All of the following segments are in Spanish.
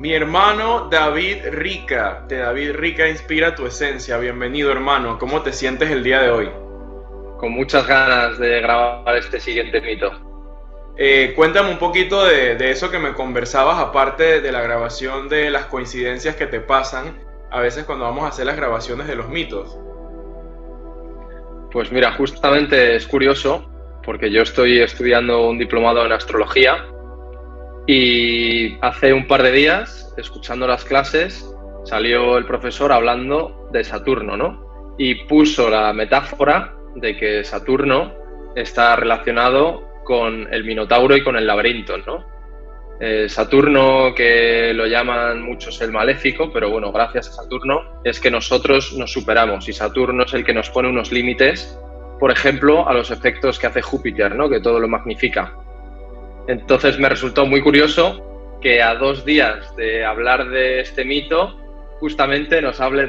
Mi hermano David Rica, de David Rica Inspira tu Esencia. Bienvenido, hermano. ¿Cómo te sientes el día de hoy? Con muchas ganas de grabar este siguiente mito. Cuéntame un poquito de eso que me conversabas, aparte de la grabación, de las coincidencias que te pasan a veces cuando vamos a hacer las grabaciones de los mitos. Pues mira, justamente es curioso porque yo estoy estudiando un diplomado en astrología y hace un par de días, escuchando las clases, salió el profesor hablando de Saturno, ¿no? Y puso la metáfora de que Saturno está relacionado con el Minotauro y con el laberinto, ¿no? Saturno, que lo llaman muchos el maléfico, pero bueno, gracias a Saturno es que nosotros nos superamos y Saturno es el que nos pone unos límites, por ejemplo, a los efectos que hace Júpiter, ¿no? Que todo lo magnifica. Entonces me resultó muy curioso que a 2 días de hablar de este mito, justamente nos hable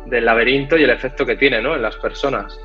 del laberinto y el efecto que tiene, ¿no? En las personas.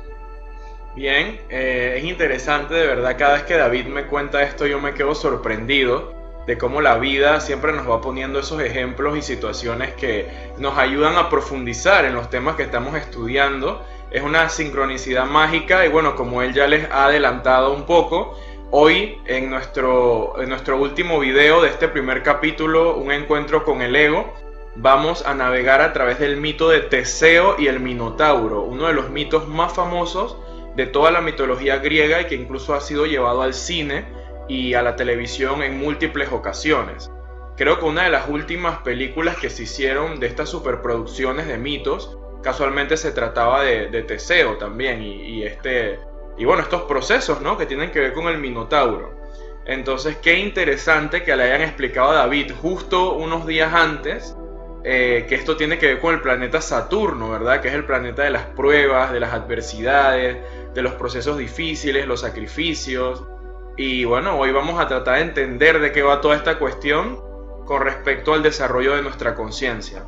Bien, es interesante, de verdad, cada vez que David me cuenta esto yo me quedo sorprendido de cómo la vida siempre nos va poniendo esos ejemplos y situaciones que nos ayudan a profundizar en los temas que estamos estudiando. Es una sincronicidad mágica y bueno, como él ya les ha adelantado un poco, hoy en nuestro último video de este primer capítulo, Un encuentro con el ego, vamos a navegar a través del mito de Teseo y el Minotauro, uno de los mitos más famosos de toda la mitología griega y que incluso ha sido llevado al cine y a la televisión en múltiples ocasiones. Creo que una de las últimas películas que se hicieron de estas superproducciones de mitos, casualmente se trataba de Teseo también y bueno, estos procesos, ¿no?, que tienen que ver con el Minotauro. Entonces, qué interesante que le hayan explicado a David justo unos días antes que esto tiene que ver con el planeta Saturno, ¿verdad? Que es el planeta de las pruebas, de las adversidades, de los procesos difíciles, los sacrificios. Y bueno, hoy vamos a tratar de entender de qué va toda esta cuestión con respecto al desarrollo de nuestra conciencia.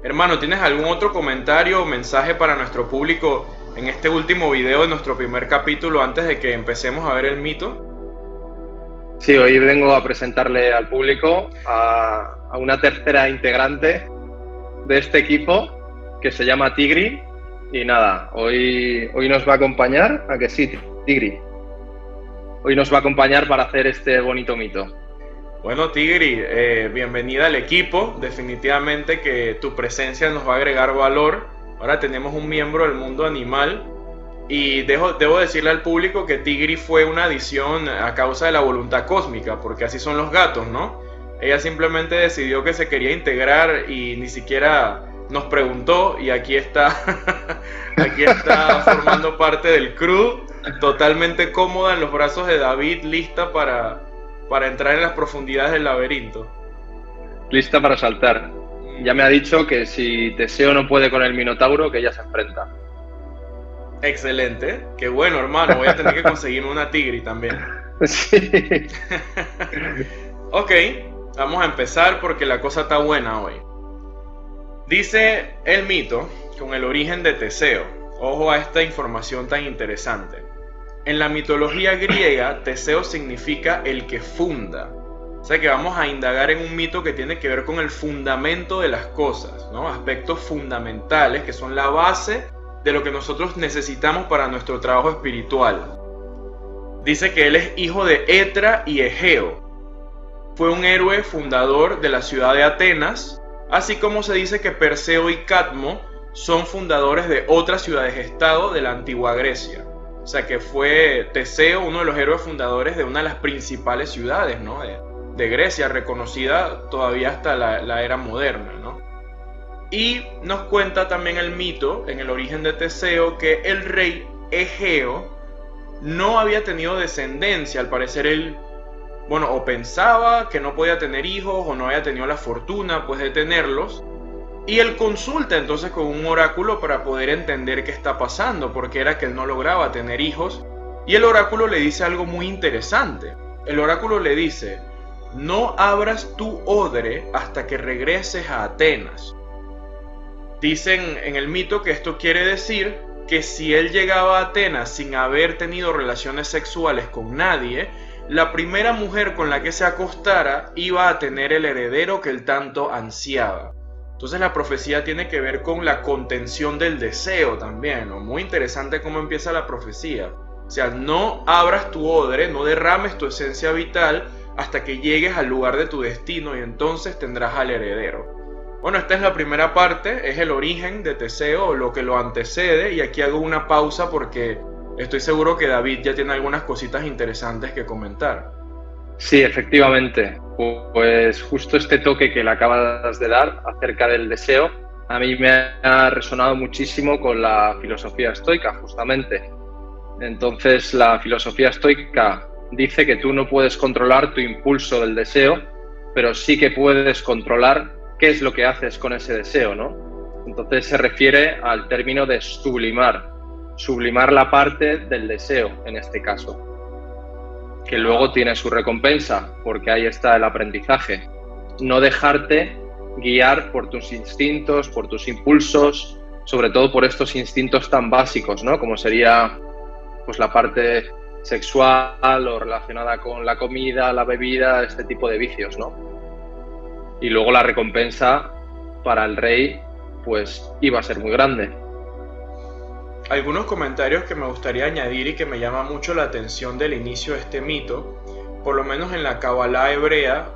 Hermano, ¿tienes algún otro comentario o mensaje para nuestro público en este último video de nuestro primer capítulo antes de que empecemos a ver el mito? Sí, hoy vengo a presentarle al público a una tercera integrante de este equipo que se llama Tigri. Y nada, hoy nos va a acompañar, ¿a que sí, Tigri? Hoy nos va a acompañar para hacer este bonito mito. Bueno, Tigri, bienvenida al equipo. Definitivamente que tu presencia nos va a agregar valor. Ahora tenemos un miembro del mundo animal. Y debo decirle al público que Tigri fue una adición a causa de la voluntad cósmica, porque así son los gatos, ¿no? Ella simplemente decidió que se quería integrar y ni siquiera nos preguntó y aquí está, aquí está formando parte del crew, totalmente cómoda en los brazos de David, lista para entrar en las profundidades del laberinto. Lista para saltar. Ya me ha dicho que si Teseo no puede con el Minotauro, que ella se enfrenta. Excelente, qué bueno, hermano, voy a tener que conseguirme una Tigri también. Sí. Ok, vamos a empezar porque la cosa está buena hoy. Dice el mito con el origen de Teseo. Ojo a esta información tan interesante. En la mitología griega, Teseo significa el que funda. O sea que vamos a indagar en un mito que tiene que ver con el fundamento de las cosas, ¿no? Aspectos fundamentales que son la base de lo que nosotros necesitamos para nuestro trabajo espiritual. Dice que él es hijo de Etra y Egeo. Fue un héroe fundador de la ciudad de Atenas, así como se dice que Perseo y Cadmo son fundadores de otras ciudades-estado de la antigua Grecia. O sea que fue Teseo uno de los héroes fundadores de una de las principales ciudades, ¿no?, de Grecia, reconocida todavía hasta la era moderna, ¿no? Y nos cuenta también el mito, en el origen de Teseo, que el rey Egeo no había tenido descendencia. Al parecer él, bueno, o pensaba que no podía tener hijos o no había tenido la fortuna pues de tenerlos. Y él consulta entonces con un oráculo para poder entender qué está pasando, porque era que él no lograba tener hijos. Y el oráculo le dice algo muy interesante. El oráculo le dice: no abras tu odre hasta que regreses a Atenas. Dicen en el mito que esto quiere decir que si él llegaba a Atenas sin haber tenido relaciones sexuales con nadie, la primera mujer con la que se acostara iba a tener el heredero que él tanto ansiaba. Entonces la profecía tiene que ver con la contención del deseo también, ¿no? Muy interesante cómo empieza la profecía. O sea, no abras tu odre, no derrames tu esencia vital hasta que llegues al lugar de tu destino y entonces tendrás al heredero. Bueno, esta es la primera parte, es el origen de Teseo, lo que lo antecede, y aquí hago una pausa porque estoy seguro que David ya tiene algunas cositas interesantes que comentar. Sí, efectivamente. Pues justo este toque que le acabas de dar acerca del deseo, a mí me ha resonado muchísimo con la filosofía estoica, justamente. Entonces, la filosofía estoica dice que tú no puedes controlar tu impulso del deseo, pero sí que puedes controlar qué es lo que haces con ese deseo, ¿no? Entonces se refiere al término de sublimar la parte del deseo, en este caso, que luego tiene su recompensa, porque ahí está el aprendizaje. No dejarte guiar por tus instintos, por tus impulsos, sobre todo por estos instintos tan básicos, ¿no? Como sería pues la parte sexual o relacionada con la comida, la bebida, este tipo de vicios, ¿no? Y luego la recompensa para el rey pues iba a ser muy grande. Algunos comentarios que me gustaría añadir y que me llama mucho la atención del inicio de este mito, por lo menos en la Kabbalah hebrea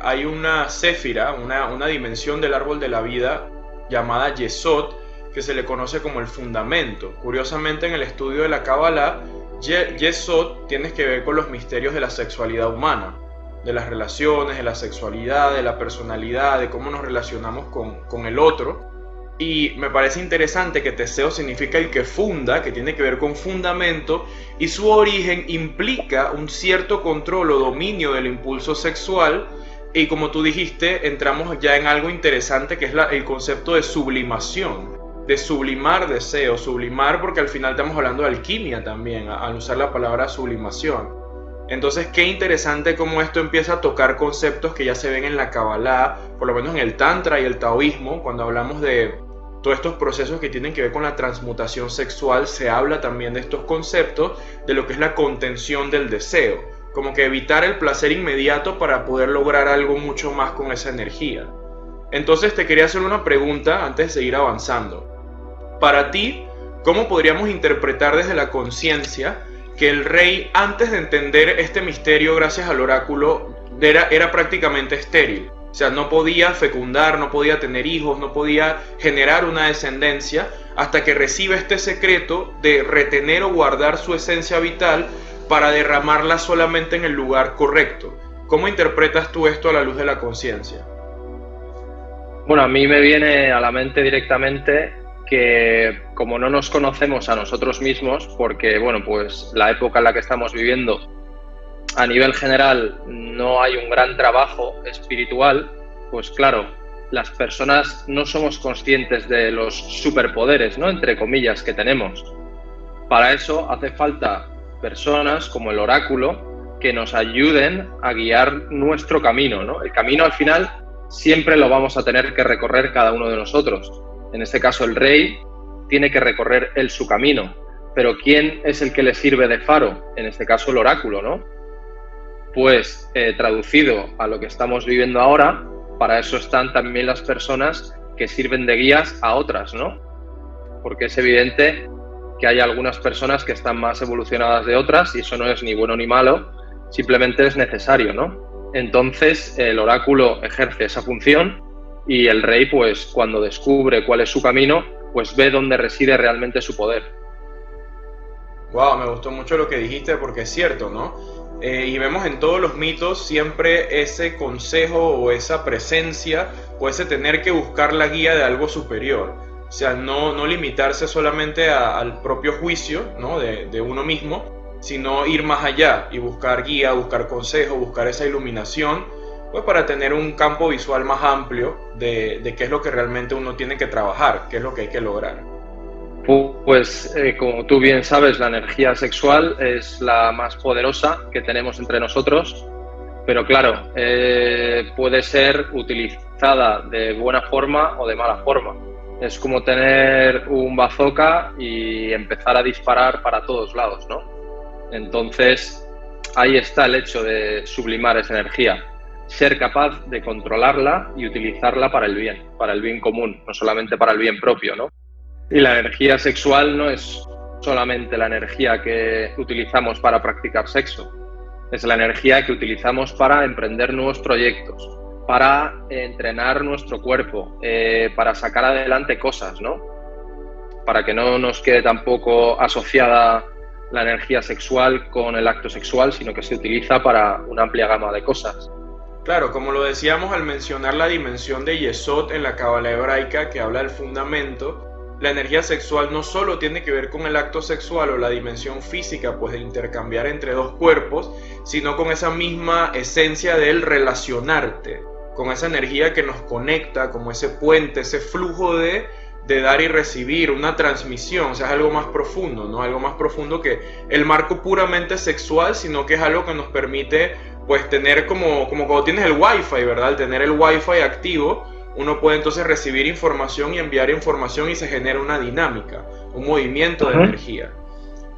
hay una séfira, una dimensión del árbol de la vida llamada Yesod, que se le conoce como el fundamento. Curiosamente, en el estudio de la Kabbalah, Yesod tiene que ver con los misterios de la sexualidad humana, de las relaciones, de la sexualidad, de la personalidad, de cómo nos relacionamos con el otro. Y me parece interesante que Teseo significa el que funda, que tiene que ver con fundamento, y su origen implica un cierto control o dominio del impulso sexual. Y como tú dijiste, entramos ya en algo interesante que es el concepto de sublimación, de sublimar deseo, sublimar porque al final estamos hablando de alquimia también, al usar la palabra sublimación. Entonces, qué interesante cómo esto empieza a tocar conceptos que ya se ven en la Kabbalah, por lo menos en el Tantra y el Taoísmo, cuando hablamos de todos estos procesos que tienen que ver con la transmutación sexual, se habla también de estos conceptos, de lo que es la contención del deseo, como que evitar el placer inmediato para poder lograr algo mucho más con esa energía. Entonces te quería hacer una pregunta antes de seguir avanzando. Para ti, ¿cómo podríamos interpretar desde la conciencia que el rey, antes de entender este misterio gracias al oráculo, era prácticamente estéril? O sea, no podía fecundar, no podía tener hijos, no podía generar una descendencia hasta que recibe este secreto de retener o guardar su esencia vital para derramarla solamente en el lugar correcto. ¿Cómo interpretas tú esto a la luz de la conciencia? Bueno, a mí me viene a la mente directamente que como no nos conocemos a nosotros mismos, porque bueno, pues la época en la que estamos viviendo a nivel general no hay un gran trabajo espiritual, pues claro, las personas no somos conscientes de los superpoderes, ¿no?, entre comillas, que tenemos. Para eso hace falta personas como el oráculo que nos ayuden a guiar nuestro camino, ¿no? El camino al final siempre lo vamos a tener que recorrer cada uno de nosotros. En este caso el rey tiene que recorrer él su camino, pero ¿quién es el que le sirve de faro? En este caso el oráculo, ¿no? Pues traducido a lo que estamos viviendo ahora, para eso están también las personas que sirven de guías a otras, ¿no? Porque es evidente que hay algunas personas que están más evolucionadas de otras y eso no es ni bueno ni malo, simplemente es necesario, ¿no? Entonces el oráculo ejerce esa función y el rey, pues cuando descubre cuál es su camino, pues ve dónde reside realmente su poder. Wow, me gustó mucho lo que dijiste porque es cierto, ¿no? Y vemos en todos los mitos siempre ese consejo o esa presencia o ese tener que buscar la guía de algo superior. O sea, no limitarse solamente al propio juicio, ¿no?, de uno mismo, sino ir más allá y buscar guía, buscar consejo, buscar esa iluminación, pues para tener un campo visual más amplio de qué es lo que realmente uno tiene que trabajar, qué es lo que hay que lograr. Pues como tú bien sabes, la energía sexual es la más poderosa que tenemos entre nosotros, pero claro, puede ser utilizada de buena forma o de mala forma. Es como tener un bazooka y empezar a disparar para todos lados, ¿no? Entonces, ahí está el hecho de sublimar esa energía, ser capaz de controlarla y utilizarla para el bien común, no solamente para el bien propio, ¿no? Y la energía sexual no es solamente la energía que utilizamos para practicar sexo, es la energía que utilizamos para emprender nuevos proyectos, para entrenar nuestro cuerpo, para sacar adelante cosas, ¿no? Para que no nos quede tampoco asociada la energía sexual con el acto sexual, sino que se utiliza para una amplia gama de cosas. Claro, como lo decíamos al mencionar la dimensión de Yesod en la Cábala hebraica, que habla del fundamento, la energía sexual no solo tiene que ver con el acto sexual o la dimensión física, pues de intercambiar entre dos cuerpos, sino con esa misma esencia del relacionarte, con esa energía que nos conecta, como ese puente, ese flujo de dar y recibir, una transmisión. O sea, es algo más profundo, ¿no? Algo más profundo que el marco puramente sexual, sino que es algo que nos permite, pues, tener como cuando tienes el Wi-Fi, ¿verdad? Al tener el Wi-Fi activo, uno puede entonces recibir información y enviar información y se genera una dinámica, un movimiento de energía.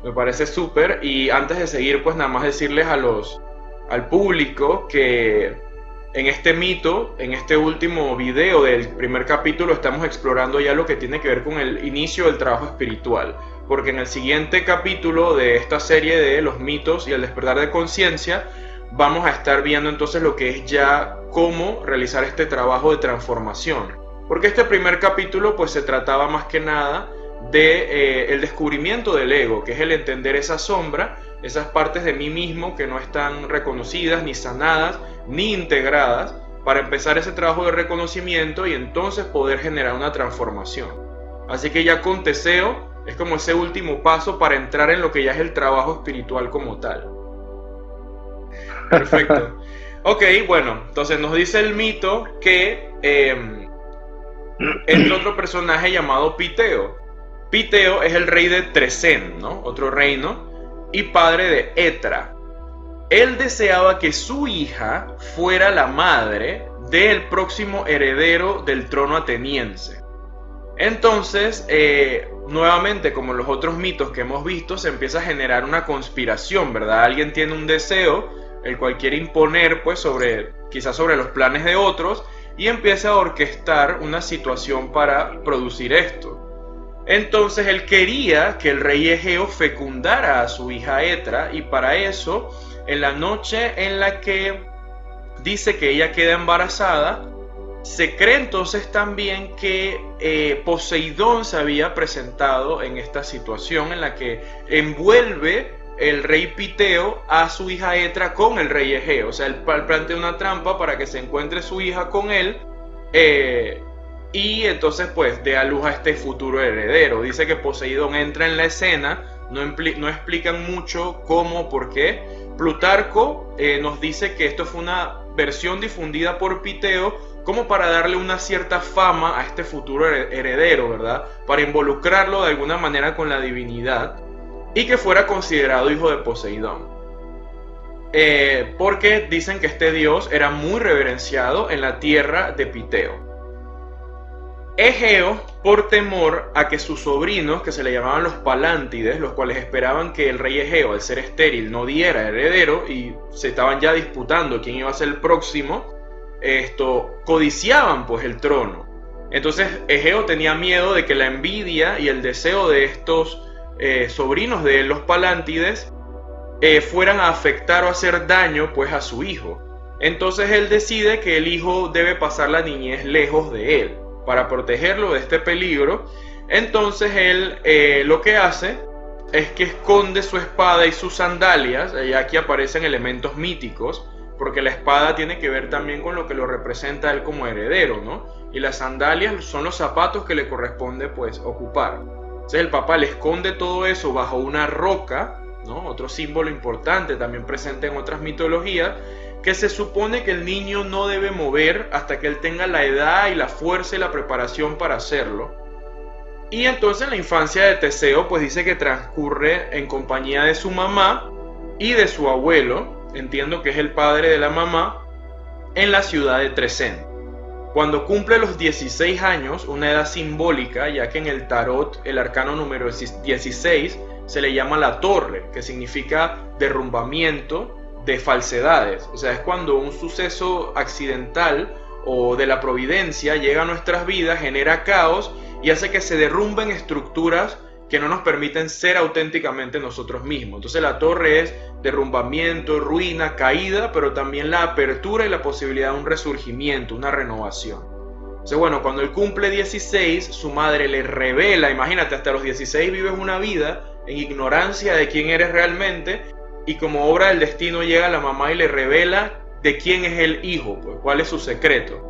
Me parece súper. Y antes de seguir, pues nada más decirles al público que en este mito, en este último video del primer capítulo, estamos explorando ya lo que tiene que ver con el inicio del trabajo espiritual. Porque en el siguiente capítulo de esta serie de los mitos y el despertar de conciencia, vamos a estar viendo entonces lo que es ya cómo realizar este trabajo de transformación. Porque este primer capítulo pues se trataba más que nada de el descubrimiento del ego, que es el entender esa sombra, esas partes de mí mismo que no están reconocidas, ni sanadas, ni integradas, para empezar ese trabajo de reconocimiento y entonces poder generar una transformación. Así que ya con Teseo es como ese último paso para entrar en lo que ya es el trabajo espiritual como tal. Perfecto. Ok, bueno, entonces nos dice el mito que entra otro personaje llamado Piteo. Piteo es el rey de Tresén, ¿no? Otro reino, y padre de Etra. Él deseaba que su hija fuera la madre del próximo heredero del trono ateniense. Entonces, nuevamente, como en los otros mitos que hemos visto, se empieza a generar una conspiración, ¿verdad? Alguien tiene un deseo, el cual quiere imponer, pues, quizás sobre los planes de otros, y empieza a orquestar una situación para producir esto. Entonces él quería que el rey Egeo fecundara a su hija Etra, y para eso, en la noche en la que dice que ella queda embarazada, se cree entonces también que Poseidón se había presentado en esta situación en la que envuelve el rey Piteo a su hija Etra con el rey Egeo. O sea, él plantea una trampa para que se encuentre su hija con él, y entonces pues dé a luz a este futuro heredero. Dice que Poseidón entra en la escena, no explican mucho cómo, por qué. Plutarco nos dice que esto fue una versión difundida por Piteo como para darle una cierta fama a este futuro heredero, ¿verdad? Para involucrarlo de alguna manera con la divinidad y que fuera considerado hijo de Poseidón. Porque dicen que este dios era muy reverenciado en la tierra de Piteo. Egeo, por temor a que sus sobrinos, que se le llamaban los Palántides, los cuales esperaban que el rey Egeo, al ser estéril, no diera heredero y se estaban ya disputando quién iba a ser el próximo, codiciaban pues el trono. Entonces Egeo tenía miedo de que la envidia y el deseo de estos sobrinos de los Palántides fueran a afectar o hacer daño pues a su hijo. Entonces él decide que el hijo debe pasar la niñez lejos de él para protegerlo de este peligro. Entonces él lo que hace es que esconde su espada y sus sandalias. Y aquí aparecen elementos míticos, porque la espada tiene que ver también con lo que lo representa a él como heredero, ¿no? Y las sandalias son los zapatos que le corresponde pues ocupar. Entonces el papá le esconde todo eso bajo una roca, ¿no? Otro símbolo importante también presente en otras mitologías, que se supone que el niño no debe mover hasta que él tenga la edad y la fuerza y la preparación para hacerlo. Y entonces la infancia de Teseo pues dice que transcurre en compañía de su mamá y de su abuelo, entiendo que es el padre de la mamá, en la ciudad de Tresén. Cuando cumple los 16 años, una edad simbólica, ya que en el tarot el arcano número 16 se le llama la torre, que significa derrumbamiento de falsedades. O sea, es cuando un suceso accidental o de la providencia llega a nuestras vidas, genera caos y hace que se derrumben estructuras que no nos permiten ser auténticamente nosotros mismos. Entonces la torre es derrumbamiento, ruina, caída, pero también la apertura y la posibilidad de un resurgimiento, una renovación. Entonces, bueno, cuando él cumple 16, su madre le revela, imagínate, hasta los 16 vives una vida en ignorancia de quién eres realmente, y como obra del destino llega la mamá y le revela de quién es el hijo, pues cuál es su secreto.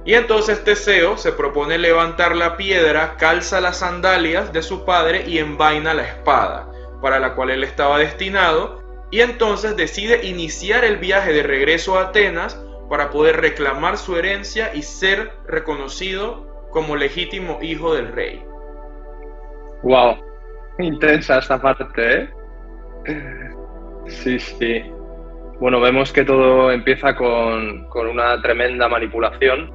Y entonces Teseo se propone levantar la piedra, calza las sandalias de su padre y envaina la espada, para la cual él estaba destinado, y entonces decide iniciar el viaje de regreso a Atenas para poder reclamar su herencia y ser reconocido como legítimo hijo del rey. Wow, intensa esta parte, ¿eh? Sí, sí. Bueno, vemos que todo empieza con una tremenda manipulación,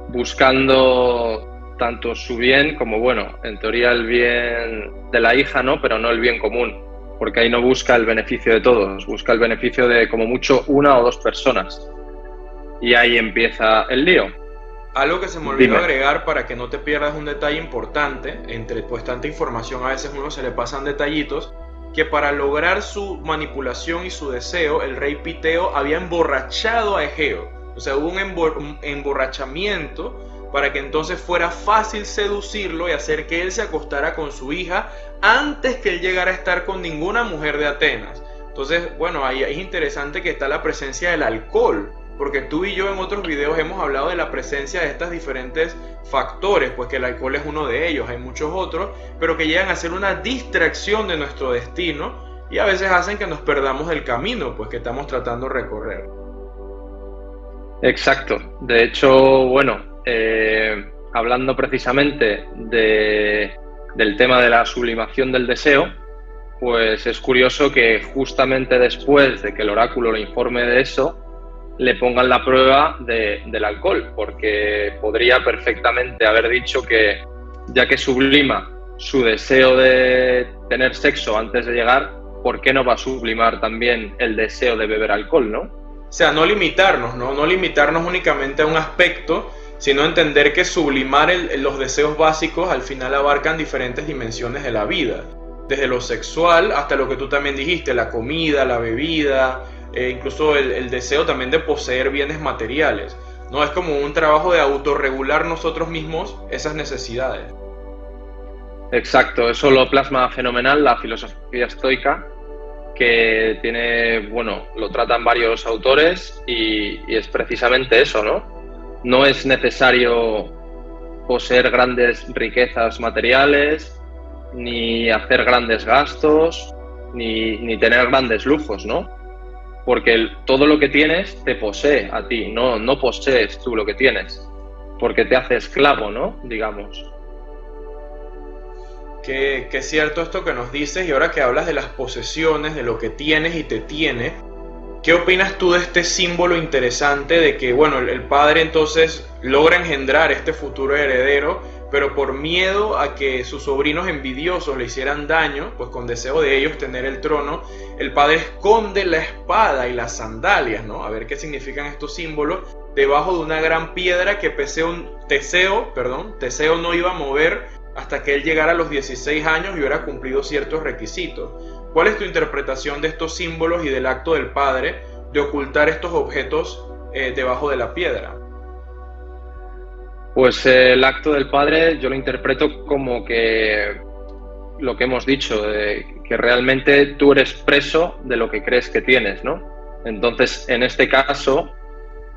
buscando tanto su bien como, bueno, en teoría el bien de la hija, ¿no? Pero no el bien común, porque ahí no busca el beneficio de todos, busca el beneficio de como mucho una o dos personas. Y ahí empieza el lío. Algo que se me olvidó agregar para que no te pierdas un detalle importante, entre pues tanta información a veces uno se le pasan detallitos, que para lograr su manipulación y su deseo, el rey Piteo había emborrachado a Egeo. O sea, hubo un emborrachamiento para que entonces fuera fácil seducirlo y hacer que él se acostara con su hija antes que él llegara a estar con ninguna mujer de Atenas. Entonces, bueno, ahí es interesante que está la presencia del alcohol, porque tú y yo en otros videos hemos hablado de la presencia de estos diferentes factores, pues que el alcohol es uno de ellos, hay muchos otros, pero que llegan a ser una distracción de nuestro destino y a veces hacen que nos perdamos del camino, pues que estamos tratando de recorrer. Exacto. De hecho, bueno, hablando precisamente del tema de la sublimación del deseo, pues es curioso que justamente después de que el oráculo le informe de eso, le pongan la prueba del alcohol, porque podría perfectamente haber dicho que, ya que sublima su deseo de tener sexo antes de llegar, ¿por qué no va a sublimar también el deseo de beber alcohol, no? O sea, no limitarnos, ¿no? No limitarnos únicamente a un aspecto, sino entender que sublimar los deseos básicos al final abarcan diferentes dimensiones de la vida, desde lo sexual hasta lo que tú también dijiste, la comida, la bebida, incluso el deseo también de poseer bienes materiales. No es como un trabajo de autorregular nosotros mismos esas necesidades. Exacto, eso lo plasma fenomenal la filosofía estoica, que tiene, bueno, lo tratan varios autores y es precisamente eso, ¿no? No es necesario poseer grandes riquezas materiales, ni hacer grandes gastos, ni tener grandes lujos, ¿no? Porque todo lo que tienes te posee a ti, no posees tú lo que tienes, porque te hace esclavo, ¿no? Digamos. Que es cierto esto que nos dices, y ahora que hablas de las posesiones, de lo que tienes y te tiene, ¿qué opinas tú de este símbolo interesante de que, bueno, el padre entonces logra engendrar este futuro heredero, pero por miedo a que sus sobrinos envidiosos le hicieran daño, pues con deseo de ellos tener el trono, el padre esconde la espada y las sandalias, ¿no? A ver qué significan estos símbolos, debajo de una gran piedra que Teseo no iba a mover hasta que él llegara a los 16 años y hubiera cumplido ciertos requisitos. ¿Cuál es tu interpretación de estos símbolos y del acto del padre de ocultar estos objetos debajo de la piedra? Pues el acto del padre yo lo interpreto como que lo que hemos dicho, que realmente tú eres preso de lo que crees que tienes, ¿no? Entonces, en este caso,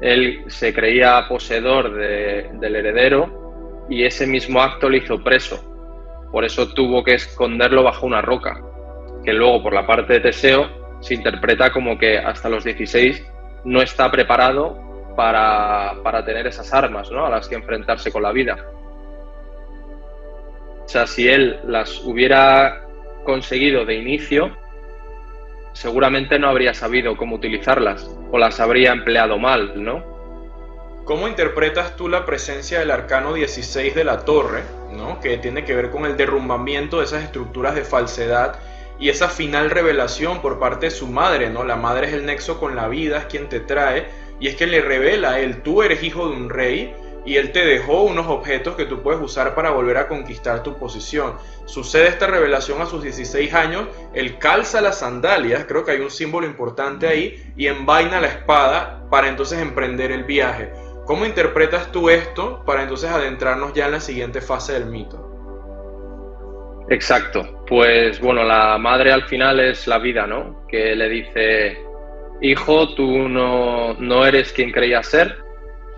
él se creía poseedor del heredero y ese mismo acto le hizo preso. Por eso tuvo que esconderlo bajo una roca, que luego por la parte de Teseo se interpreta como que hasta los 16 no está preparado para tener esas armas, ¿no? A las que enfrentarse con la vida. O sea, si él las hubiera conseguido de inicio, seguramente no habría sabido cómo utilizarlas o las habría empleado mal, ¿no? ¿Cómo interpretas tú la presencia del arcano 16 de la torre ¿no? Que tiene que ver con el derrumbamiento de esas estructuras de falsedad y esa final revelación por parte de su madre, ¿no? La madre es el nexo con la vida, es quien te trae, y es que le revela a él: tú eres hijo de un rey, y él te dejó unos objetos que tú puedes usar para volver a conquistar tu posición. Sucede esta revelación a sus 16 años, él calza las sandalias, creo que hay un símbolo importante ahí, y envaina la espada para entonces emprender el viaje. ¿Cómo interpretas tú esto para entonces adentrarnos ya en la siguiente fase del mito? Exacto. Pues bueno, la madre al final es la vida, ¿no? Que le dice: hijo, tú no eres quien creías ser.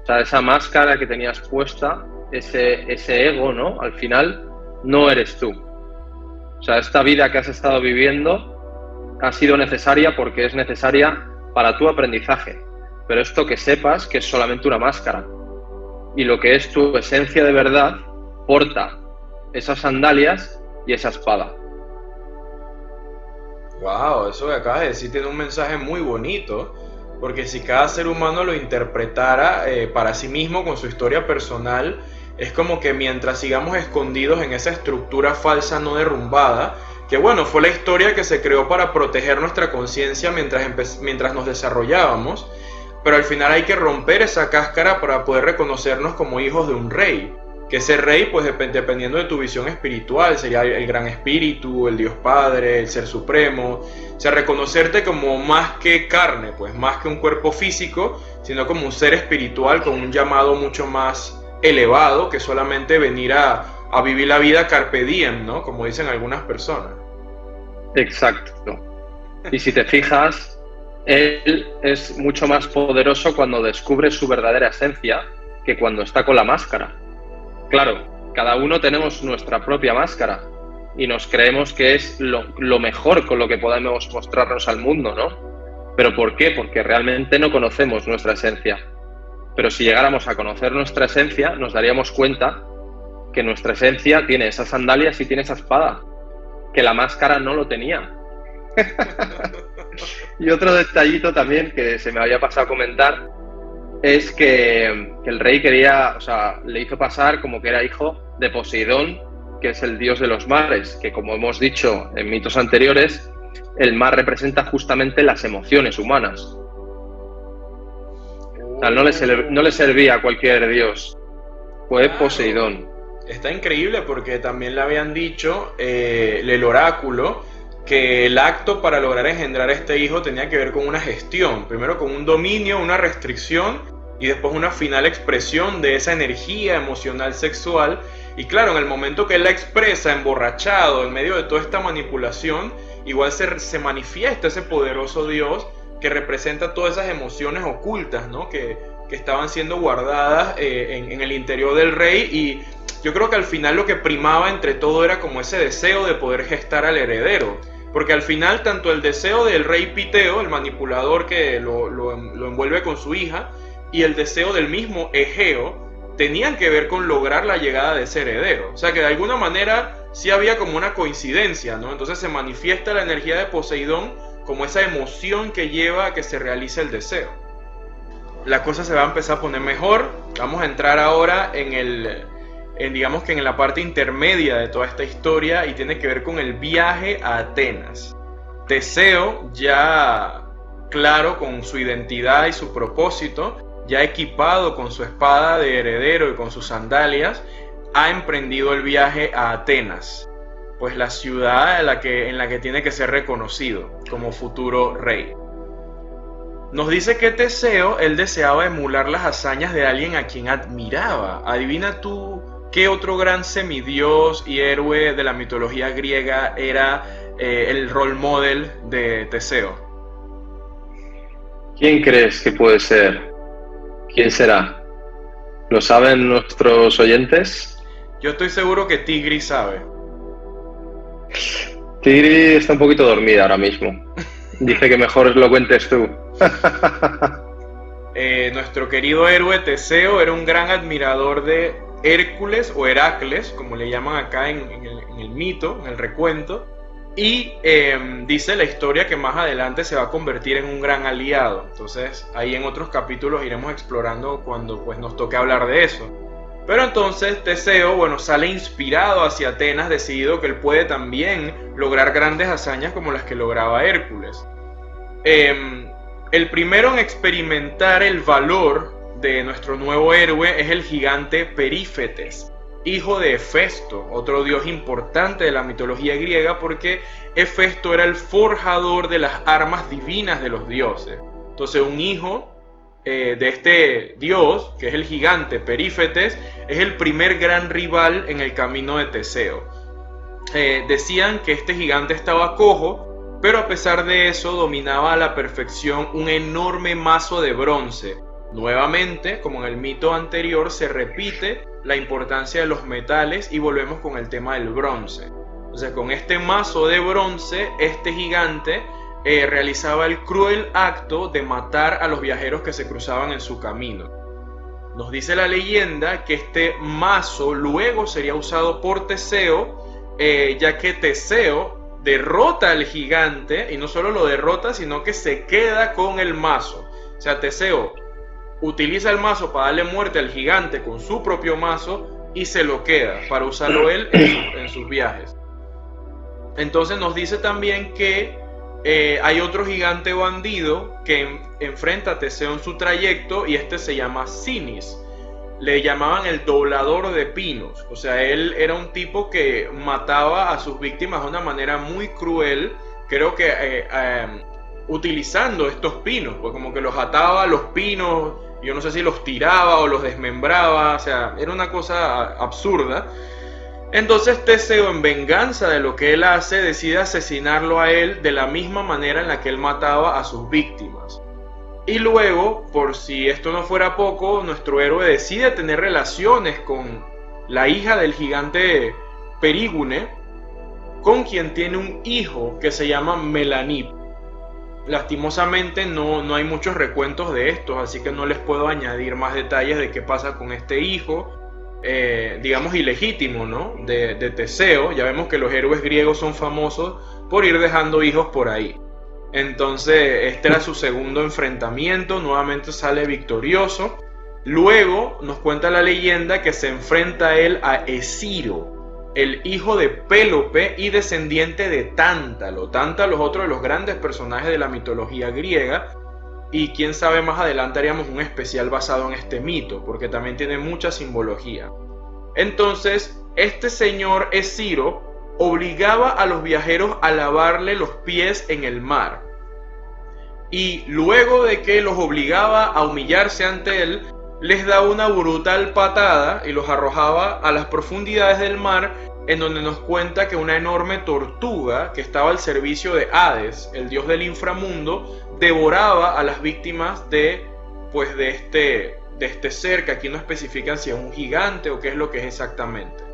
O sea, esa máscara que tenías puesta, ese ego, ¿no? Al final no eres tú. O sea, esta vida que has estado viviendo ha sido necesaria porque es necesaria para tu aprendizaje. Pero esto que sepas que es solamente una máscara. Y lo que es tu esencia de verdad porta esas sandalias y esa espada. Wow, eso que acabas de decir tiene un mensaje muy bonito, porque si cada ser humano lo interpretara para sí mismo con su historia personal, es como que mientras sigamos escondidos en esa estructura falsa no derrumbada, que bueno, fue la historia que se creó para proteger nuestra conciencia mientras nos desarrollábamos, pero al final hay que romper esa cáscara para poder reconocernos como hijos de un rey. Que ese rey, pues dependiendo de tu visión espiritual, sería el gran espíritu, el Dios Padre, el Ser Supremo. O sea, reconocerte como más que carne, pues más que un cuerpo físico, sino como un ser espiritual con un llamado mucho más elevado que solamente venir a vivir la vida carpe diem, ¿no? Como dicen algunas personas. Exacto. Y si te fijas, él es mucho más poderoso cuando descubre su verdadera esencia que cuando está con la máscara. Claro, cada uno tenemos nuestra propia máscara y nos creemos que es lo mejor con lo que podemos mostrarnos al mundo, ¿no? ¿Pero por qué? Porque realmente no conocemos nuestra esencia. Pero si llegáramos a conocer nuestra esencia, nos daríamos cuenta que nuestra esencia tiene esas sandalias y tiene esa espada, que la máscara no lo tenía. Y otro detallito también que se me había pasado a comentar es que el rey quería, o sea, le hizo pasar como que era hijo de Poseidón, que es el dios de los mares, que como hemos dicho en mitos anteriores, el mar representa justamente las emociones humanas. O sea, no le servía a cualquier dios, fue Claro. Poseidón. Está increíble porque también le habían dicho el oráculo que el acto para lograr engendrar este hijo tenía que ver con una gestión, primero con un dominio, una restricción y después una final expresión de esa energía emocional sexual. Y claro, en el momento que él la expresa emborrachado en medio de toda esta manipulación, igual se manifiesta ese poderoso Dios que representa todas esas emociones ocultas, ¿no? que estaban siendo guardadas en el interior del rey. Y yo creo que al final lo que primaba entre todo era como ese deseo de poder gestar al heredero. Porque al final tanto el deseo del rey Piteo, el manipulador que lo envuelve con su hija, y el deseo del mismo Egeo tenían que ver con lograr la llegada de ese heredero. O sea que de alguna manera sí había como una coincidencia, ¿no? Entonces se manifiesta la energía de Poseidón como esa emoción que lleva a que se realice el deseo. La cosa se va a empezar a poner mejor. Vamos a entrar ahora digamos que en la parte intermedia de toda esta historia, y tiene que ver con el viaje a Atenas. Teseo, ya claro con su identidad y su propósito, ya equipado con su espada de heredero y con sus sandalias, ha emprendido el viaje a Atenas, pues la ciudad en la que tiene que ser reconocido como futuro rey. Nos dice que Teseo, él deseaba emular las hazañas de alguien a quien admiraba. Adivina tú qué otro gran semidios y héroe de la mitología griega era el role model de Teseo. ¿Quién crees que puede ser? ¿Quién será? ¿Lo saben nuestros oyentes? Yo estoy seguro que Tigris sabe. Tigri está un poquito dormida ahora mismo. Dice que mejor lo cuentes tú. Nuestro querido héroe Teseo era un gran admirador de Hércules o Heracles, como le llaman acá en el mito, en el recuento. Y dice la historia que más adelante se va a convertir en un gran aliado. Entonces ahí en otros capítulos iremos explorando cuando pues nos toque hablar de eso. Pero entonces Teseo, bueno, sale inspirado hacia Atenas, decidido que él puede también lograr grandes hazañas como las que lograba Hércules. El primero en experimentar el valor de nuestro nuevo héroe es el gigante Perífetes, hijo de Hefesto, otro dios importante de la mitología griega, porque Hefesto era el forjador de las armas divinas de los dioses. Entonces un hijo de este dios, que es el gigante Perífetes, es el primer gran rival en el camino de Teseo. Decían que este gigante estaba cojo, pero a pesar de eso dominaba a la perfección un enorme mazo de bronce. Nuevamente, como en el mito anterior, se repite la importancia de los metales y volvemos con el tema del bronce. Entonces, con este mazo de bronce, este gigante realizaba el cruel acto de matar a los viajeros que se cruzaban en su camino. Nos dice la leyenda que este mazo luego sería usado por Teseo, ya que Teseo derrota al gigante, y no solo lo derrota, sino que se queda con el mazo. O sea, Teseo utiliza el mazo para darle muerte al gigante con su propio mazo y se lo queda para usarlo él en sus viajes. Entonces nos dice también que hay otro gigante bandido que enfrenta a Teseo en su trayecto, y este se llama Sinis. Le llamaban el doblador de pinos. O sea, él era un tipo que mataba a sus víctimas de una manera muy cruel, creo que utilizando estos pinos, pues como que los ataba a los pinos, yo no sé si los tiraba o los desmembraba, o sea, era una cosa absurda. Entonces Teseo, en venganza de lo que él hace, decide asesinarlo a él de la misma manera en la que él mataba a sus víctimas. Y luego, por si esto no fuera poco, nuestro héroe decide tener relaciones con la hija del gigante Perígune, con quien tiene un hijo que se llama Melanip. Lastimosamente no hay muchos recuentos de estos, así que no les puedo añadir más detalles de qué pasa con este hijo, digamos ilegítimo, ¿no? de Teseo. Ya vemos que los héroes griegos son famosos por ir dejando hijos por ahí. Entonces este era su segundo enfrentamiento, nuevamente sale victorioso. Luego nos cuenta la leyenda que se enfrenta él a Esciro, el hijo de Pélope y descendiente de Tántalo. Tántalo es otro de los grandes personajes de la mitología griega, y quién sabe, más adelante haríamos un especial basado en este mito, porque también tiene mucha simbología. Entonces este señor Esciro obligaba a los viajeros a lavarle los pies en el mar, y luego de que los obligaba a humillarse ante él, les daba una brutal patada y los arrojaba a las profundidades del mar, en donde nos cuenta que una enorme tortuga que estaba al servicio de Hades, el dios del inframundo, devoraba a las víctimas de este ser, que aquí no especifican si es un gigante o qué es lo que es exactamente.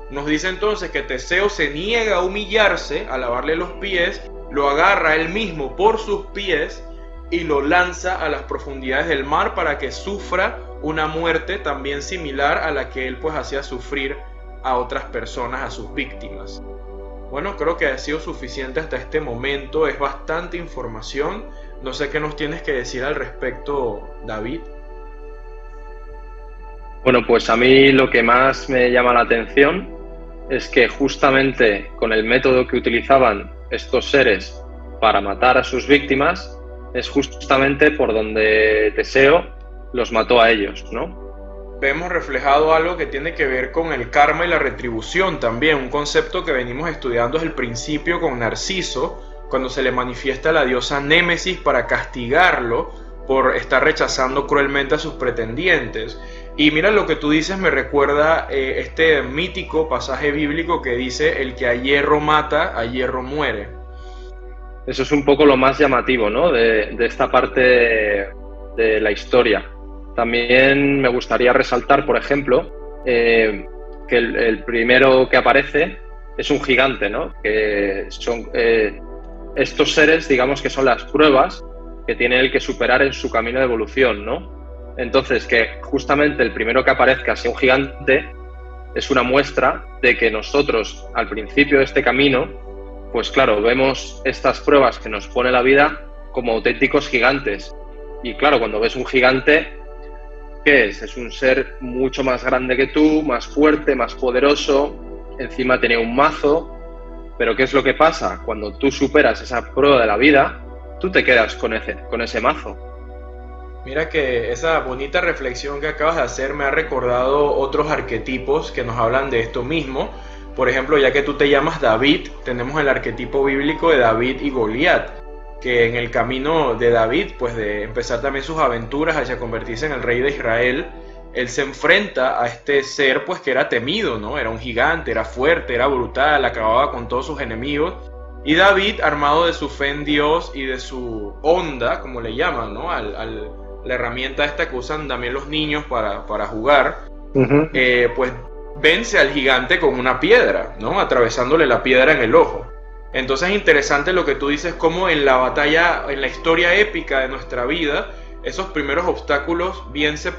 Nos dice entonces que Teseo se niega a humillarse, a lavarle los pies, lo agarra él mismo por sus pies y lo lanza a las profundidades del mar para que sufra una muerte también similar a la que él pues hacía sufrir a otras personas, a sus víctimas. Bueno, creo que ha sido suficiente hasta este momento, es bastante información. No sé qué nos tienes que decir al respecto, David. Bueno, pues a mí lo que más me llama la atención es que justamente con el método que utilizaban estos seres para matar a sus víctimas es justamente por donde Teseo los mató a ellos, ¿no? Vemos reflejado algo que tiene que ver con el karma y la retribución también, un concepto que venimos estudiando desde el principio con Narciso, cuando se le manifiesta a la diosa Némesis para castigarlo por estar rechazando cruelmente a sus pretendientes. Y mira, lo que tú dices me recuerda este mítico pasaje bíblico que dice: el que a hierro mata, a hierro muere. Eso es un poco lo más llamativo, ¿no? de esta parte de la historia. También me gustaría resaltar, por ejemplo, que el primero que aparece es un gigante, ¿no? Que son estos seres, digamos, que son las pruebas que tiene él que superar en su camino de evolución, ¿no? Entonces, que justamente el primero que aparezca sea un gigante es una muestra de que nosotros, al principio de este camino, pues claro, vemos estas pruebas que nos pone la vida como auténticos gigantes. Y claro, cuando ves un gigante, ¿Qué es? Es un ser mucho más grande que tú, más fuerte, más poderoso, encima tenía un mazo, pero ¿qué es lo que pasa? Cuando tú superas esa prueba de la vida, tú te quedas con ese mazo. Mira que esa bonita reflexión que acabas de hacer me ha recordado otros arquetipos que nos hablan de esto mismo. Por ejemplo, ya que tú te llamas David, tenemos el arquetipo bíblico de David y Goliat, que en el camino de David, pues de empezar también sus aventuras hacia convertirse en el rey de Israel, él se enfrenta a este ser pues que era temido, ¿no? Era un gigante, era fuerte, era brutal, acababa con todos sus enemigos. Y David, armado de su fe en Dios y de su onda, como le llaman, ¿no? La herramienta esta que usan también los niños para jugar, pues vence al gigante con una piedra, ¿no? Atravesándole la piedra en el ojo. Entonces es interesante lo que tú dices, como en la batalla, en la historia épica de nuestra vida, esos primeros obstáculos bien se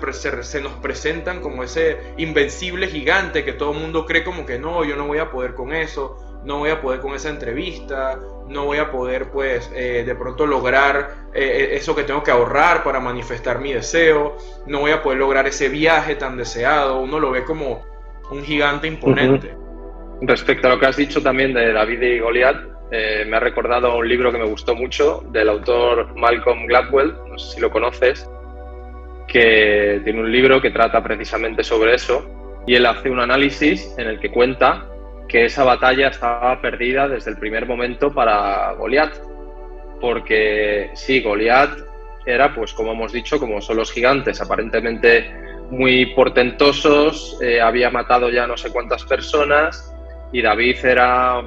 nos presentan como ese invencible gigante que todo el mundo cree como que no, yo no voy a poder con eso, no voy a poder con esa entrevista, no voy a poder pues de pronto lograr eso que tengo que ahorrar para manifestar mi deseo, no voy a poder lograr ese viaje tan deseado. Uno lo ve como un gigante imponente. Respecto a lo que has dicho también de David y Goliat, me ha recordado un libro que me gustó mucho del autor Malcolm Gladwell, no sé si lo conoces, que tiene un libro que trata precisamente sobre eso, y él hace un análisis en el que cuenta que esa batalla estaba perdida desde el primer momento para Goliat, porque sí, Goliat era, pues como hemos dicho, como son los gigantes, aparentemente muy portentosos, había matado ya no sé cuántas personas, y David era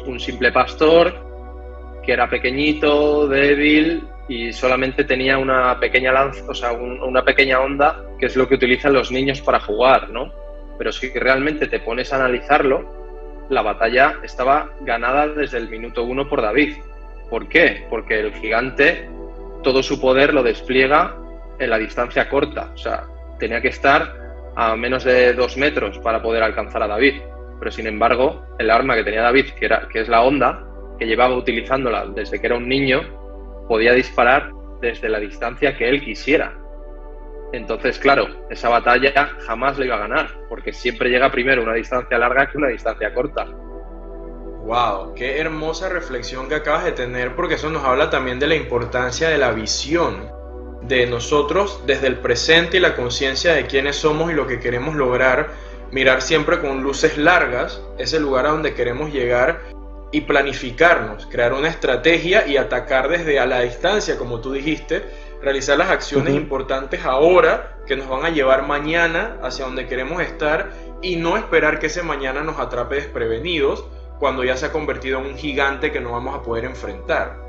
un simple pastor que era pequeñito, débil y solamente tenía una pequeña lanza, o sea, una pequeña onda, que es lo que utilizan los niños para jugar, ¿no? Pero si realmente te pones a analizarlo, la batalla estaba ganada desde el minuto 1 por David. ¿Por qué? Porque el gigante todo su poder lo despliega en la distancia corta, o sea, tenía que estar a menos de 2 metros para poder alcanzar a David. Pero sin embargo, el arma que tenía David, que es la onda, que llevaba utilizándola desde que era un niño, podía disparar desde la distancia que él quisiera. Entonces, claro, esa batalla jamás la iba a ganar, porque siempre llega primero una distancia larga que una distancia corta. Wow, qué hermosa reflexión que acabas de tener, porque eso nos habla también de la importancia de la visión de nosotros desde el presente y la conciencia de quiénes somos y lo que queremos lograr. Mirar siempre con luces largas ese lugar a donde queremos llegar y planificarnos, crear una estrategia y atacar desde a la distancia, como tú dijiste, realizar las acciones importantes ahora que nos van a llevar mañana hacia donde queremos estar y no esperar que ese mañana nos atrape desprevenidos cuando ya se ha convertido en un gigante que no vamos a poder enfrentar.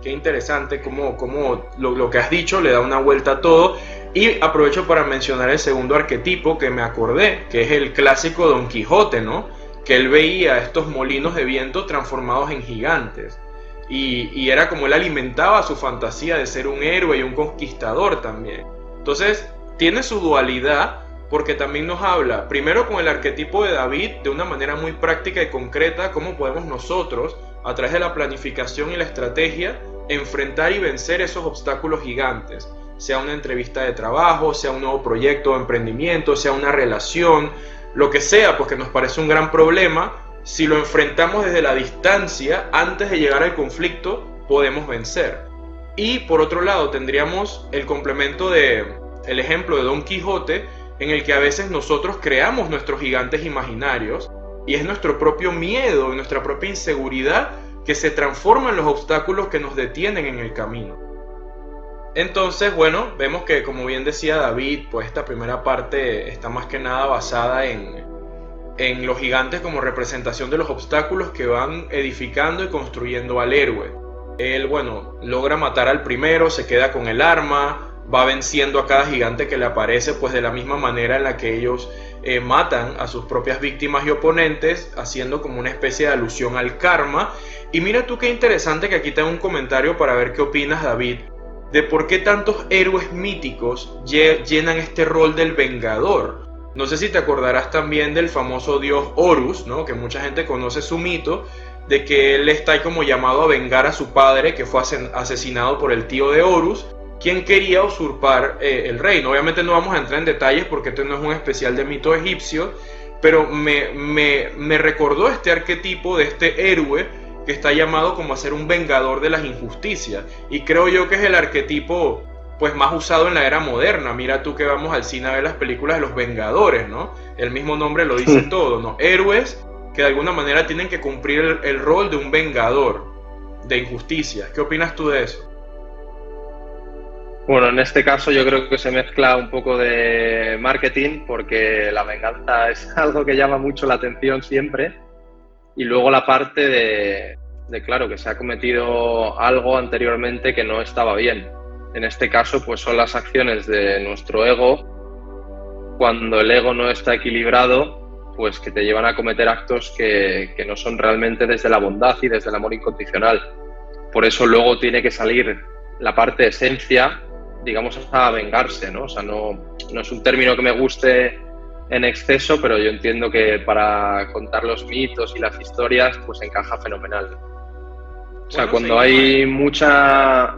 Qué interesante cómo lo que has dicho le da una vuelta a todo. Y aprovecho para mencionar el segundo arquetipo que me acordé, que es el clásico Don Quijote, ¿no? Que él veía estos molinos de viento transformados en gigantes. Y era como él alimentaba su fantasía de ser un héroe y un conquistador también. Entonces, tiene su dualidad porque también nos habla, primero con el arquetipo de David, de una manera muy práctica y concreta, cómo podemos nosotros, a través de la planificación y la estrategia, enfrentar y vencer esos obstáculos gigantes. Sea una entrevista de trabajo, sea un nuevo proyecto o emprendimiento, sea una relación, lo que sea, porque nos parece un gran problema, si lo enfrentamos desde la distancia, antes de llegar al conflicto, podemos vencer. Y por otro lado, tendríamos el complemento el ejemplo de Don Quijote, en el que a veces nosotros creamos nuestros gigantes imaginarios, y es nuestro propio miedo, nuestra propia inseguridad, que se transforma en los obstáculos que nos detienen en el camino. Entonces, bueno, vemos que, como bien decía David, pues esta primera parte está más que nada basada en los gigantes como representación de los obstáculos que van edificando y construyendo al héroe. Él, bueno, logra matar al primero, se queda con el arma, va venciendo a cada gigante que le aparece, pues de la misma manera en la que ellos matan a sus propias víctimas y oponentes, haciendo como una especie de alusión al karma. Y mira tú qué interesante, que aquí tengo un comentario para ver qué opinas, David, de por qué tantos héroes míticos llenan este rol del vengador. No sé si te acordarás también del famoso dios Horus, ¿no? Que mucha gente conoce su mito, de que él está como llamado a vengar a su padre, que fue asesinado por el tío de Horus, quien quería usurpar el reino. Obviamente no vamos a entrar en detalles porque este no es un especial de mitos egipcios, pero me recordó este arquetipo de este héroe que está llamado como a ser un vengador de las injusticias, y creo yo que es el arquetipo pues más usado en la era moderna. Mira tú que vamos al cine a ver las películas de los Vengadores, ¿no? El mismo nombre lo dice todo, ¿no? Héroes que de alguna manera tienen que cumplir el rol de un vengador de injusticia. ¿Qué opinas tú de eso? Bueno, en este caso yo creo que se mezcla un poco de marketing, porque la venganza es algo que llama mucho la atención siempre, y luego la parte de claro, que se ha cometido algo anteriormente que no estaba bien. En este caso, pues son las acciones de nuestro ego. Cuando el ego no está equilibrado, pues que te llevan a cometer actos que no son realmente desde la bondad y desde el amor incondicional. Por eso luego tiene que salir la parte esencia, digamos, hasta vengarse, ¿no? O sea, no es un término que me guste en exceso, pero yo entiendo que para contar los mitos y las historias, pues encaja fenomenal. O sea, cuando hay mucha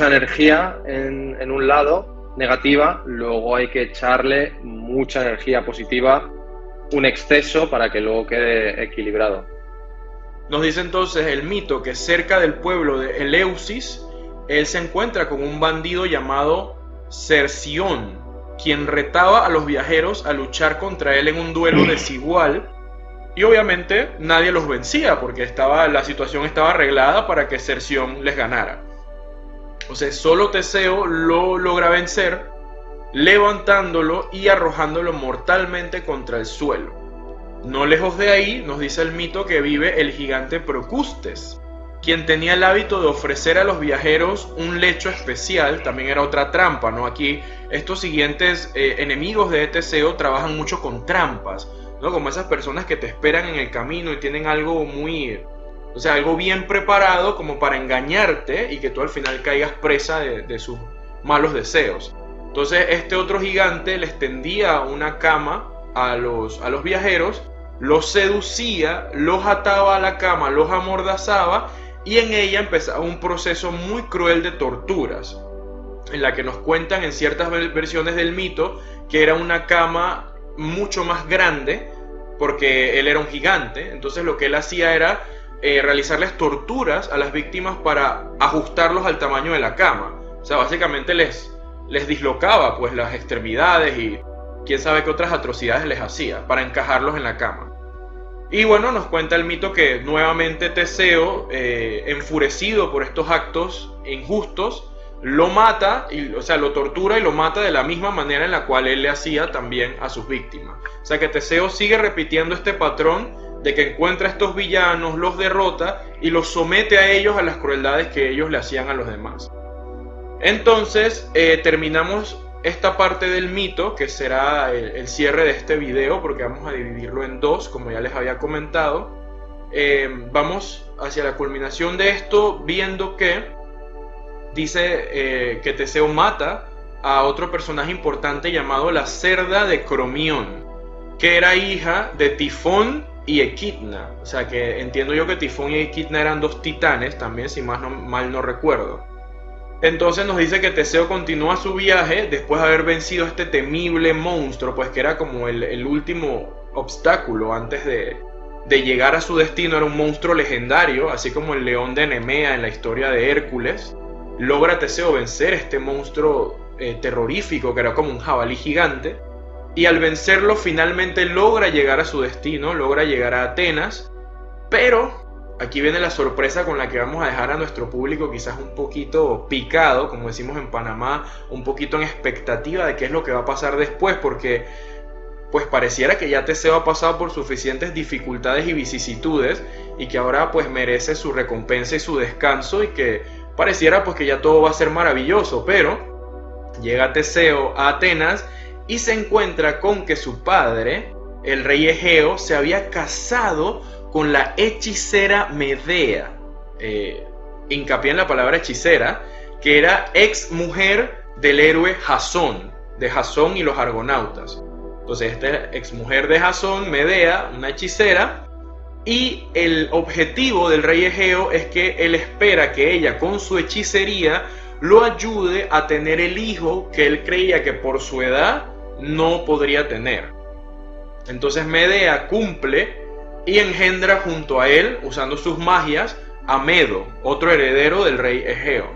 energía en un lado negativa, luego hay que echarle mucha energía positiva, un exceso, para que luego quede equilibrado. Nos dice entonces el mito que cerca del pueblo de Eleusis, él se encuentra con un bandido llamado Cerción, quien retaba a los viajeros a luchar contra él en un duelo desigual. Y obviamente nadie los vencía porque la situación estaba arreglada para que Cerción les ganara. O sea, solo Teseo lo logra vencer, levantándolo y arrojándolo mortalmente contra el suelo. No lejos de ahí nos dice el mito que vive el gigante Procustes, quien tenía el hábito de ofrecer a los viajeros un lecho especial. También era otra trampa, ¿no? Aquí estos siguientes enemigos de Teseo trabajan mucho con trampas, ¿no? Como esas personas que te esperan en el camino y tienen algo algo bien preparado como para engañarte y que tú al final caigas presa de sus malos deseos. Entonces este otro gigante les tendía una cama a los viajeros, los seducía, los ataba a la cama, los amordazaba, y en ella empezaba un proceso muy cruel de torturas, en la que nos cuentan en ciertas versiones del mito que era una cama mucho más grande porque él era un gigante. Entonces lo que él hacía era realizarles torturas a las víctimas para ajustarlos al tamaño de la cama. O sea, básicamente les dislocaba pues las extremidades y quién sabe qué otras atrocidades les hacía para encajarlos en la cama. Y bueno, nos cuenta el mito que nuevamente Teseo, enfurecido por estos actos injustos, lo mata, lo tortura y lo mata de la misma manera en la cual él le hacía también a sus víctimas. O sea que Teseo sigue repitiendo este patrón de que encuentra a estos villanos, los derrota y los somete a ellos a las crueldades que ellos le hacían a los demás. Entonces terminamos esta parte del mito, que será el cierre de este video, porque vamos a dividirlo en dos, como ya les había comentado. Vamos hacia la culminación de esto, viendo que dice que Teseo mata a otro personaje importante llamado la cerda de Cromión, que era hija de Tifón y Equidna. O sea que entiendo yo que Tifón y Equidna eran dos titanes también, si mal no recuerdo. Entonces nos dice que Teseo continúa su viaje después de haber vencido a este temible monstruo, pues que era como el último obstáculo antes de llegar a su destino. Era un monstruo legendario, así como el león de Nemea en la historia de Hércules. Logra Teseo vencer este monstruo terrorífico que era como un jabalí gigante, y al vencerlo finalmente logra llegar a su destino, logra llegar a Atenas. Pero aquí viene la sorpresa con la que vamos a dejar a nuestro público quizás un poquito picado, como decimos en Panamá, un poquito en expectativa de qué es lo que va a pasar después, porque pues pareciera que ya Teseo ha pasado por suficientes dificultades y vicisitudes y que ahora pues merece su recompensa y su descanso, y que pareciera pues que ya todo va a ser maravilloso. Pero llega Teseo a Atenas y se encuentra con que su padre, el rey Egeo, se había casado con la hechicera Medea. Hincapié en la palabra hechicera, que era ex mujer del héroe Jasón, de Jasón y los argonautas. Entonces esta ex mujer de Jasón, Medea, una hechicera, y el objetivo del rey Egeo es que él espera que ella con su hechicería lo ayude a tener el hijo que él creía que por su edad no podría tener. Entonces Medea cumple y engendra junto a él, usando sus magias, a Medo, otro heredero del rey Egeo,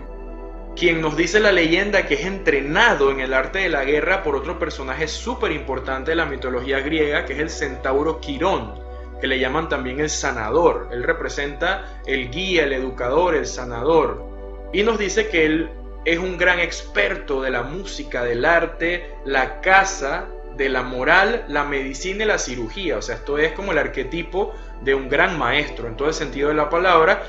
quien nos dice la leyenda que es entrenado en el arte de la guerra por otro personaje súper importante de la mitología griega, que es el centauro Quirón, que le llaman también el sanador. Él representa el guía, el educador, el sanador, y nos dice que él es un gran experto de la música, del arte, la caza, de la moral, la medicina y la cirugía. O sea, esto es como el arquetipo de un gran maestro en todo el sentido de la palabra.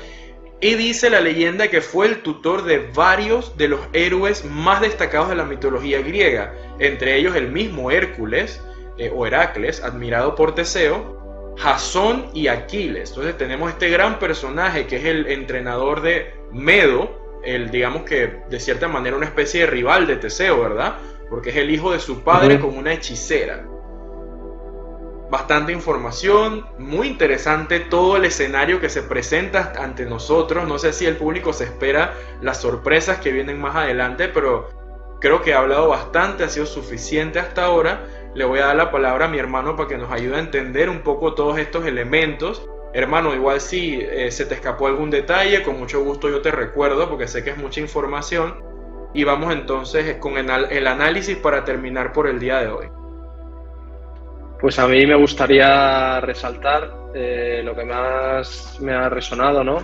Y dice la leyenda que fue el tutor de varios de los héroes más destacados de la mitología griega, entre ellos el mismo Hércules o Heracles, admirado por Teseo, Jasón y Aquiles. Entonces tenemos este gran personaje que es el entrenador de Medo, digamos que de cierta manera una especie de rival de Teseo, ¿verdad? Porque es el hijo de su padre con una hechicera. Bastante información, muy interesante todo el escenario que se presenta ante nosotros. No sé si el público se espera las sorpresas que vienen más adelante, pero creo que he hablado bastante, ha sido suficiente hasta ahora. Le voy a dar la palabra a mi hermano para que nos ayude a entender un poco todos estos elementos. Hermano, igual si se te escapó algún detalle, con mucho gusto yo te recuerdo, porque sé que es mucha información. Y vamos entonces con el análisis para terminar por el día de hoy. Pues a mí me gustaría resaltar lo que más me ha resonado, ¿no?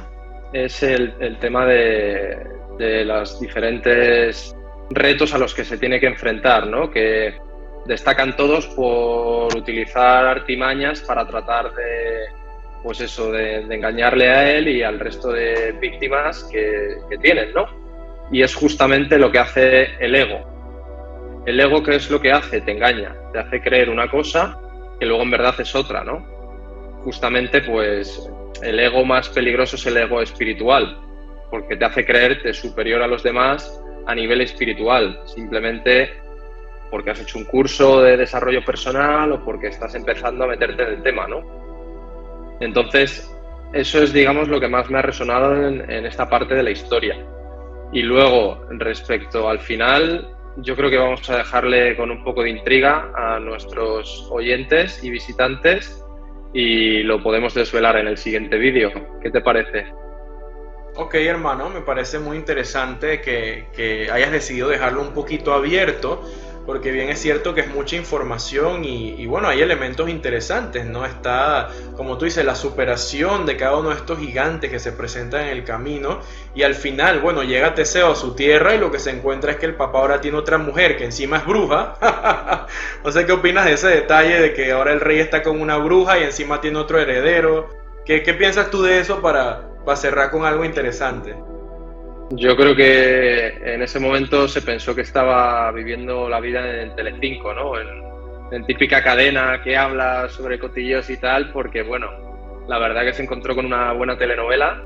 Es el tema de los diferentes retos a los que se tiene que enfrentar, ¿no? Que destacan todos por utilizar artimañas para tratar de, pues eso, de engañarle a él y al resto de víctimas que tienen, ¿no? Y es justamente lo que hace el ego. El ego, ¿qué es lo que hace? Te engaña, te hace creer una cosa que luego en verdad es otra, ¿no? Justamente, pues, el ego más peligroso es el ego espiritual, porque te hace creerte superior a los demás a nivel espiritual, simplemente porque has hecho un curso de desarrollo personal o porque estás empezando a meterte en el tema, ¿no? Entonces, eso es, digamos, lo que más me ha resonado en esta parte de la historia. Y luego, respecto al final, yo creo que vamos a dejarle con un poco de intriga a nuestros oyentes y visitantes y lo podemos desvelar en el siguiente vídeo. ¿Qué te parece? Ok, hermano, me parece muy interesante que hayas decidido dejarlo un poquito abierto, porque bien es cierto que es mucha información y bueno, hay elementos interesantes, ¿no? Está, como tú dices, la superación de cada uno de estos gigantes que se presentan en el camino y al final, bueno, llega Teseo a su tierra y lo que se encuentra es que el papá ahora tiene otra mujer que encima es bruja. No sé qué opinas de ese detalle de que ahora el rey está con una bruja y encima tiene otro heredero. ¿Qué piensas tú de eso para cerrar con algo interesante? Yo creo que en ese momento se pensó que estaba viviendo la vida en Telecinco, ¿no? En típica cadena que habla sobre cotilleos y tal, porque bueno, la verdad que se encontró con una buena telenovela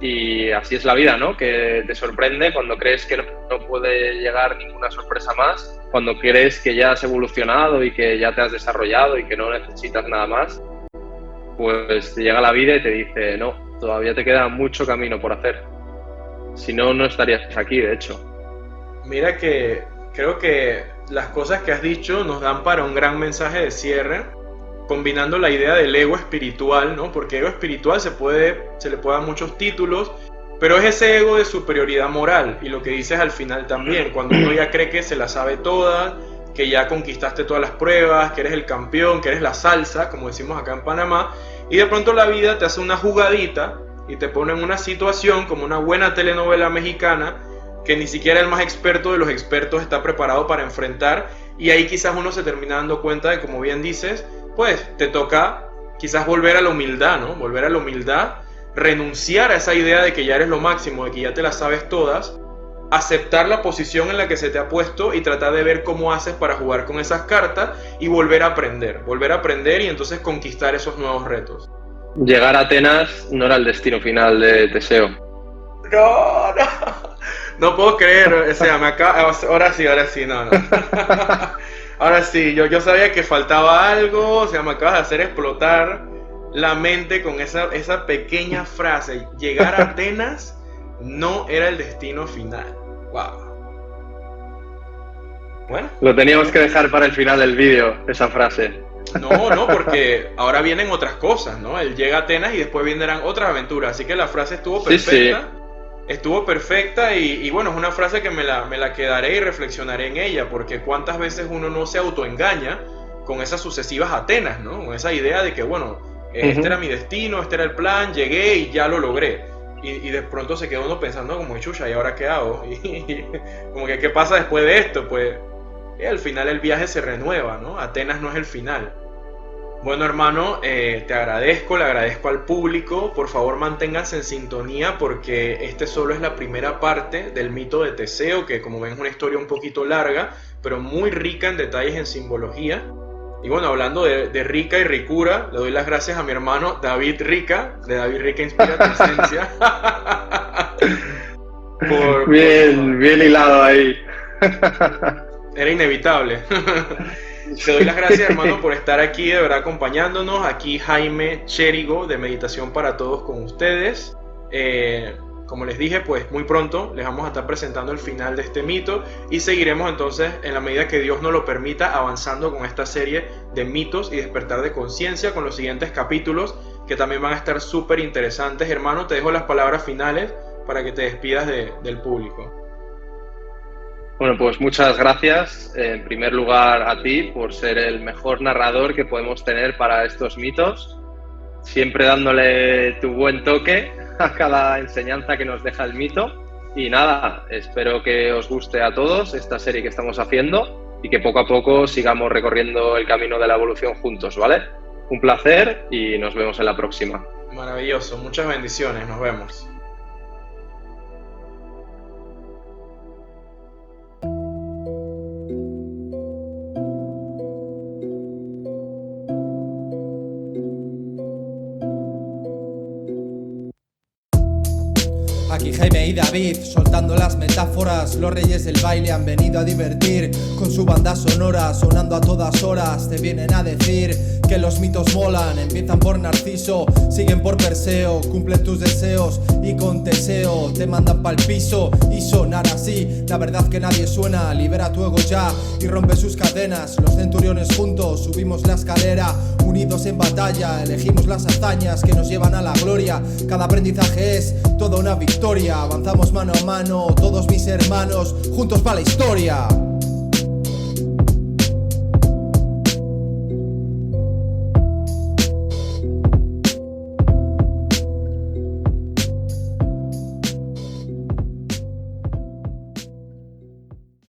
y así es la vida, ¿no? Que te sorprende cuando crees que no puede llegar ninguna sorpresa más, cuando crees que ya has evolucionado y que ya te has desarrollado y que no necesitas nada más, pues te llega la vida y te dice, no, todavía te queda mucho camino por hacer. Si no, no estarías aquí, de hecho. Mira que creo que las cosas que has dicho nos dan para un gran mensaje de cierre, combinando la idea del ego espiritual, ¿no? Porque ego espiritual se le puede dar muchos títulos, pero es ese ego de superioridad moral, y lo que dices al final también, cuando uno ya cree que se la sabe toda, que ya conquistaste todas las pruebas, que eres el campeón, que eres la salsa, como decimos acá en Panamá, y de pronto la vida te hace una jugadita, y te pone en una situación como una buena telenovela mexicana que ni siquiera el más experto de los expertos está preparado para enfrentar, y ahí quizás uno se termina dando cuenta de, como bien dices, pues te toca quizás volver a la humildad, ¿no? Volver a la humildad, renunciar a esa idea de que ya eres lo máximo, de que ya te las sabes todas, aceptar la posición en la que se te ha puesto y tratar de ver cómo haces para jugar con esas cartas y volver a aprender y entonces conquistar esos nuevos retos. Llegar a Atenas no era el destino final de Teseo. No puedo creer, o sea, ahora sí, no. Ahora sí, yo sabía que faltaba algo, o sea, me acabas de hacer explotar la mente con esa pequeña frase, llegar a Atenas no era el destino final. Wow. Bueno. Lo teníamos que dejar para el final del vídeo, esa frase. No, porque ahora vienen otras cosas, ¿no? Él llega a Atenas y después vendrán otras aventuras. Así que la frase estuvo perfecta. Sí. Estuvo perfecta y bueno, es una frase que me la quedaré y reflexionaré en ella, porque cuántas veces uno no se autoengaña con esas sucesivas Atenas, ¿no? Con esa idea de que, bueno, este era mi destino, este era el plan, llegué y ya lo logré. Y de pronto se queda uno pensando como, chucha, ¿y ahora qué hago? Y como que, ¿qué pasa después de esto? Pues al final el viaje se renueva, ¿no? Atenas no es el final. Bueno, hermano, te agradezco, le agradezco al público. Por favor, manténganse en sintonía porque este solo es la primera parte del mito de Teseo, que como ven es una historia un poquito larga, pero muy rica en detalles, en simbología. Y bueno, hablando de rica y ricura, le doy las gracias a mi hermano David Rica, de David Rica Inspira Tu Esencia. Bien hilado ahí. Era inevitable. Te doy las gracias, hermano, por estar aquí, de verdad, acompañándonos. Aquí Jaime Chérigo, de Meditación para Todos, con ustedes. Como les dije, pues muy pronto les vamos a estar presentando el final de este mito y seguiremos entonces, en la medida que Dios nos lo permita, avanzando con esta serie de mitos y despertar de conciencia con los siguientes capítulos, que también van a estar súper interesantes. Hermano, te dejo las palabras finales para que te despidas del público. Bueno, pues muchas gracias en primer lugar a ti por ser el mejor narrador que podemos tener para estos mitos, siempre dándole tu buen toque a cada enseñanza que nos deja el mito. Y nada, espero que os guste a todos esta serie que estamos haciendo y que poco a poco sigamos recorriendo el camino de la evolución juntos, ¿vale? Un placer y nos vemos en la próxima. Maravilloso, muchas bendiciones, nos vemos. Aquí Jaime y David, soltando las metáforas. Los reyes del baile han venido a divertir con su banda sonora, sonando a todas horas. Te vienen a decir que los mitos molan. Empiezan por Narciso, siguen por Perseo. Cumplen tus deseos y con Teseo te mandan pa'l piso. Y sonar así, la verdad que nadie suena. Libera tu ego ya y rompe sus cadenas. Los centuriones juntos, subimos la escalera. Unidos en batalla, elegimos las hazañas que nos llevan a la gloria. Cada aprendizaje es toda una victoria. Avanzamos mano a mano, todos mis hermanos, juntos para la historia.